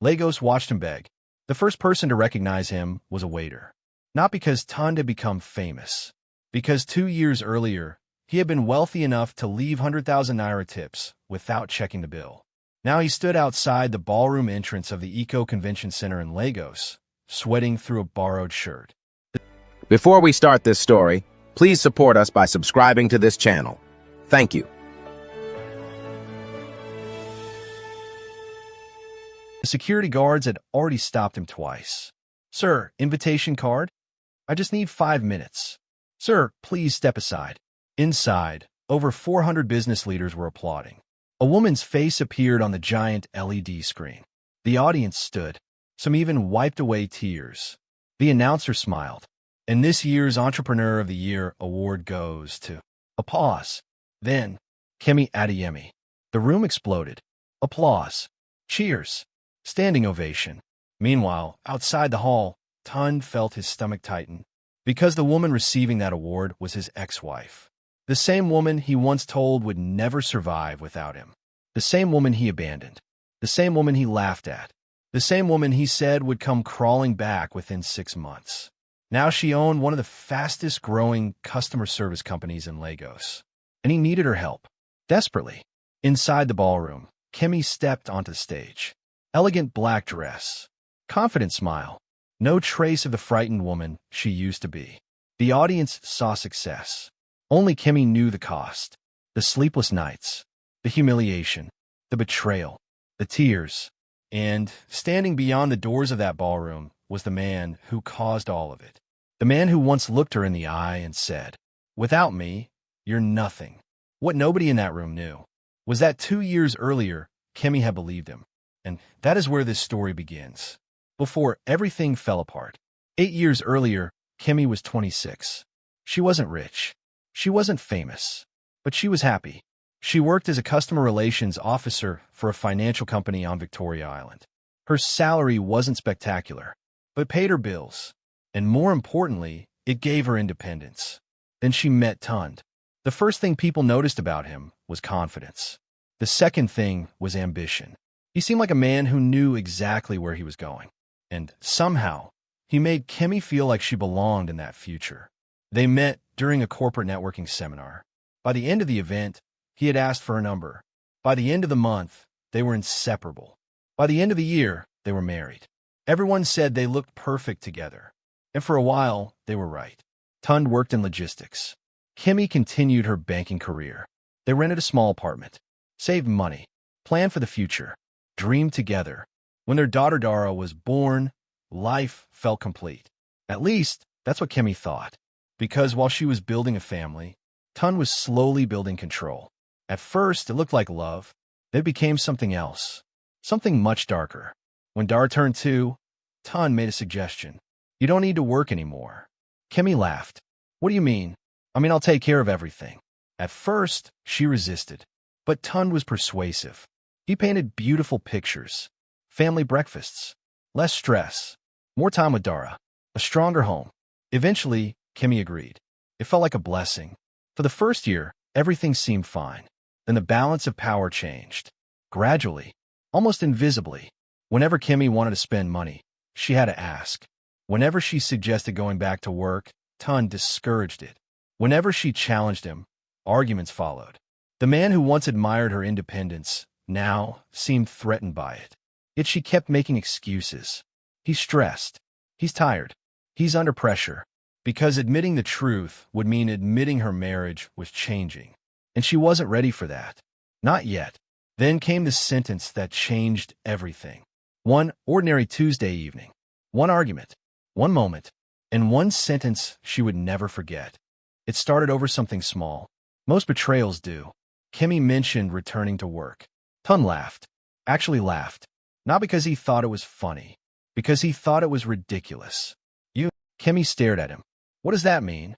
Lagos watched him beg. The first person to recognize him was a waiter. Not because Tunde had become famous. Because 2 years earlier, he had been wealthy enough to leave 100,000 naira tips without checking the bill. Now he stood outside the ballroom entrance of the Eco Convention Center in Lagos, sweating through a borrowed shirt. Before we start this story, please support us by subscribing to this channel. Thank you. The security guards had already stopped him twice. "Sir, invitation card? I just need 5 minutes. Sir, please step aside." Inside, over 400 business leaders were applauding. A woman's face appeared on the giant LED screen. The audience stood. Some even wiped away tears. The announcer smiled. And this year's Entrepreneur of the Year award goes to... A pause. Then, Kemi Adeyemi. The room exploded. Applause. Cheers. Standing ovation. Meanwhile, outside the hall, Tunde felt his stomach tighten. Because the woman receiving that award was his ex-wife. The same woman he once told would never survive without him. The same woman he abandoned. The same woman he laughed at. The same woman he said would come crawling back within 6 months. Now she owned one of the fastest-growing customer service companies in Lagos. And he needed her help. Desperately. Inside the ballroom, Kemi stepped onto the stage. Elegant black dress. Confident smile. No trace of the frightened woman she used to be. The audience saw success. Only Kemi knew the cost. The sleepless nights. The humiliation. The betrayal. The tears. And, standing beyond the doors of that ballroom, was the man who caused all of it. The man who once looked her in the eye and said, "Without me, you're nothing." What nobody in that room knew was that 2 years earlier, Kemi had believed him. And that is where this story begins. Before everything fell apart. 8 years earlier, Kemi was 26. She wasn't rich. She wasn't famous. But she was happy. She worked as a customer relations officer for a financial company on Victoria Island. Her salary wasn't spectacular, but paid her bills. And more importantly, it gave her independence. Then she met Tunde. The first thing people noticed about him was confidence. The second thing was ambition. He seemed like a man who knew exactly where he was going. And somehow, he made Kemi feel like she belonged in that future. They met during a corporate networking seminar. By the end of the event, he had asked for her number. By the end of the month, they were inseparable. By the end of the year, they were married. Everyone said they looked perfect together. And for a while, they were right. Tunde worked in logistics. Kemi continued her banking career. They rented a small apartment, saved money, planned for the future, dreamed together. When their daughter Dara was born, life felt complete. At least, that's what Kemi thought. Because while she was building a family, Tunde was slowly building control. At first, it looked like love. Then it became something else. Something much darker. When Dara turned 2, Tunde made a suggestion. "You don't need to work anymore." Kemi laughed. "What do you mean? I mean, I'll take care of everything." At first, she resisted. But Tunde was persuasive. He painted beautiful pictures. Family breakfasts. Less stress. More time with Dara. A stronger home. Eventually, Kemi agreed. It felt like a blessing. For the first year, everything seemed fine. Then the balance of power changed. Gradually. Almost invisibly. Whenever Kemi wanted to spend money, she had to ask. Whenever she suggested going back to work, Tunde discouraged it. Whenever she challenged him, arguments followed. The man who once admired her independence now seemed threatened by it. Yet she kept making excuses. He's stressed. He's tired. He's under pressure. Because admitting the truth would mean admitting her marriage was changing. And she wasn't ready for that. Not yet. Then came the sentence that changed everything. One ordinary Tuesday evening. One argument. One moment. And one sentence she would never forget. It started over something small. Most betrayals do. Kemi mentioned returning to work. Tunde laughed. Actually laughed. Not because he thought it was funny. Because he thought it was ridiculous. "You..." Kemi stared at him. "What does that mean?"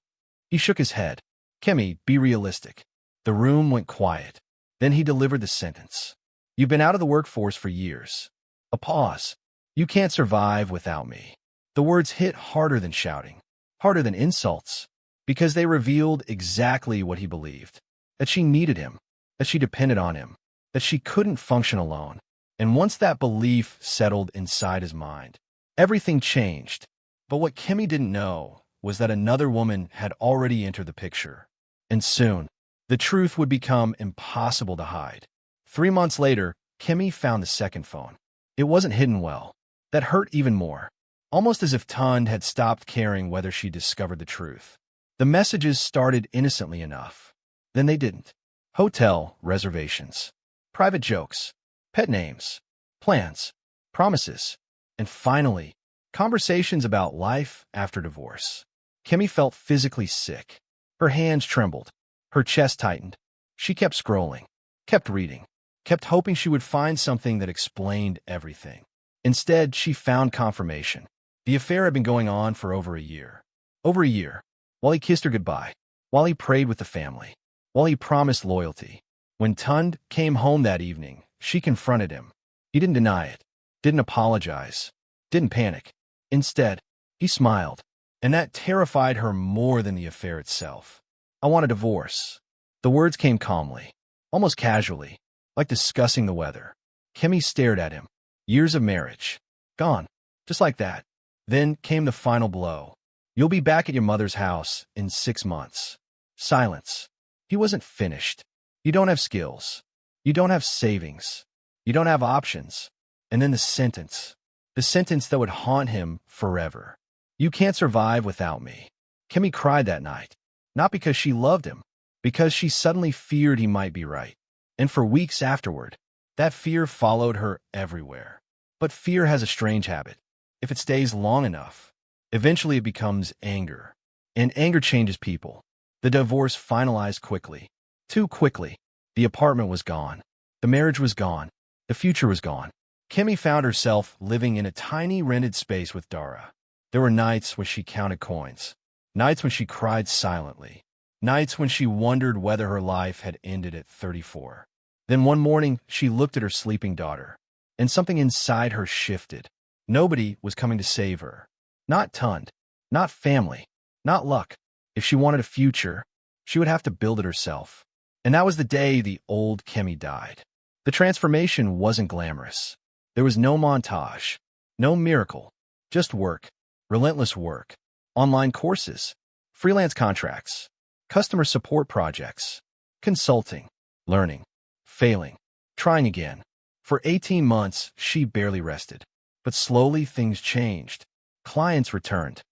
He shook his head. "Kemi, be realistic." The room went quiet. Then he delivered the sentence. "You've been out of the workforce for years." A pause. "You can't survive without me." The words hit harder than shouting. Harder than insults. Because they revealed exactly what he believed. That she needed him. That she depended on him. That she couldn't function alone. And once that belief settled inside his mind, everything changed. But what Kemi didn't know was that another woman had already entered the picture. And soon, the truth would become impossible to hide. 3 months later, Kemi found the second phone. It wasn't hidden well. That hurt even more. Almost as if Tunde had stopped caring whether she discovered the truth. The messages started innocently enough. Then they didn't. Hotel reservations, private jokes, pet names, plans, promises, and finally, conversations about life after divorce. Kemi felt physically sick. Her hands trembled. Her chest tightened. She kept scrolling, kept reading, kept hoping she would find something that explained everything. Instead, she found confirmation. The affair had been going on for over a year. Over a year, while he kissed her goodbye, while he prayed with the family, while he promised loyalty. When Tunde came home that evening, she confronted him. He didn't deny it, didn't apologize, didn't panic. Instead, he smiled, and that terrified her more than the affair itself. "I want a divorce." The words came calmly, almost casually, like discussing the weather. Kemi stared at him. Years of marriage, gone, just like that. Then came the final blow. "You'll be back at your mother's house in 6 months. Silence. He wasn't finished. "You don't have skills. You don't have savings. You don't have options." And then the sentence that would haunt him forever. "You can't survive without me." Kemi cried that night, not because she loved him, because she suddenly feared he might be right. And for weeks afterward, that fear followed her everywhere. But fear has a strange habit. If it stays long enough, eventually it becomes anger. And anger changes people. The divorce finalized quickly. Too quickly. The apartment was gone. The marriage was gone. The future was gone. Kemi found herself living in a tiny rented space with Dara. There were nights when she counted coins. Nights when she cried silently. Nights when she wondered whether her life had ended at 34. Then one morning, she looked at her sleeping daughter, and something inside her shifted. Nobody was coming to save her. Not Tunde, not family, not luck. If she wanted a future, she would have to build it herself. And that was the day the old Kemi died. The transformation wasn't glamorous. There was no montage, no miracle, just work, relentless work, online courses, freelance contracts, customer support projects, consulting, learning, failing, trying again. For 18 months, she barely rested. But slowly things changed. Clients returned.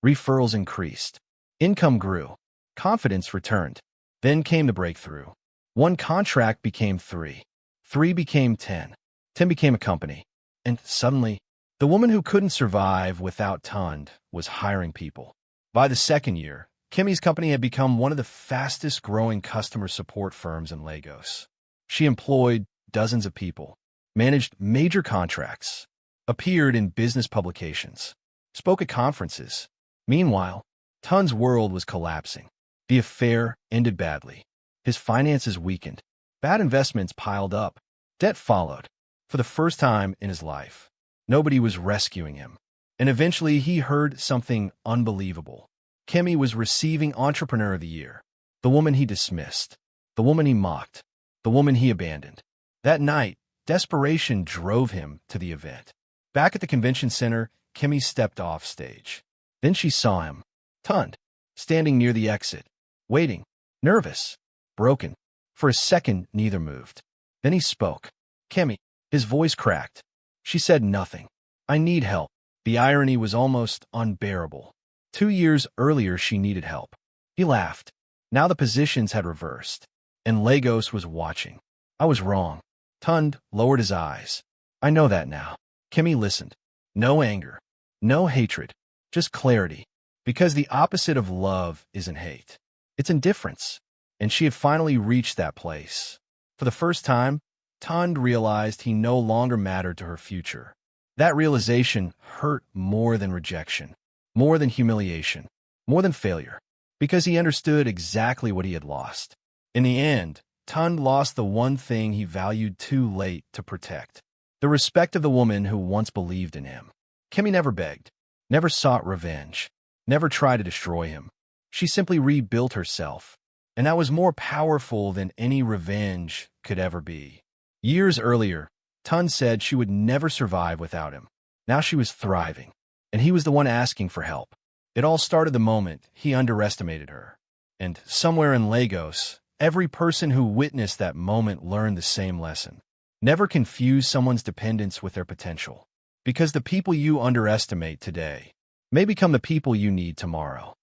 Referrals increased. Income grew. Confidence returned. Then came the breakthrough. One contract became 3. 3 became 10. 10 became a company. And suddenly, the woman who couldn't survive without Tunde was hiring people. By the second year, Kemi's company had become one of the fastest-growing customer support firms in Lagos. She employed dozens of people, managed major contracts, appeared in business publications, spoke at conferences. Meanwhile, Tunde's world was collapsing. The affair ended badly. His finances weakened. Bad investments piled up. Debt followed. For the first time in his life, nobody was rescuing him. And eventually he heard something unbelievable. Kemi was receiving Entrepreneur of the Year. The woman he dismissed. The woman he mocked. The woman he abandoned. That night, desperation drove him to the event. Back at the convention center, Kemi stepped off stage. Then she saw him, Tunde, standing near the exit, waiting, nervous, broken. For a second, neither moved. Then he spoke. "Kemi." His voice cracked. She said nothing. "I need help." The irony was almost unbearable. 2 years earlier, she needed help. He laughed. Now the positions had reversed, and Lagos was watching. "I was wrong." Tunde lowered his eyes. "I know that now." Kemi listened. No anger, no hatred, just clarity. Because the opposite of love isn't hate. It's indifference. And she had finally reached that place. For the first time, Tunde realized he no longer mattered to her future. That realization hurt more than rejection, more than humiliation, more than failure, because he understood exactly what he had lost. In the end, Tunde lost the one thing he valued too late to protect. The respect of the woman who once believed in him. Kemi never begged, never sought revenge, never tried to destroy him. She simply rebuilt herself, and that was more powerful than any revenge could ever be. Years earlier, Tun said she would never survive without him. Now she was thriving, and he was the one asking for help. It all started the moment he underestimated her. And somewhere in Lagos, every person who witnessed that moment learned the same lesson. Never confuse someone's dependence with their potential, because the people you underestimate today may become the people you need tomorrow.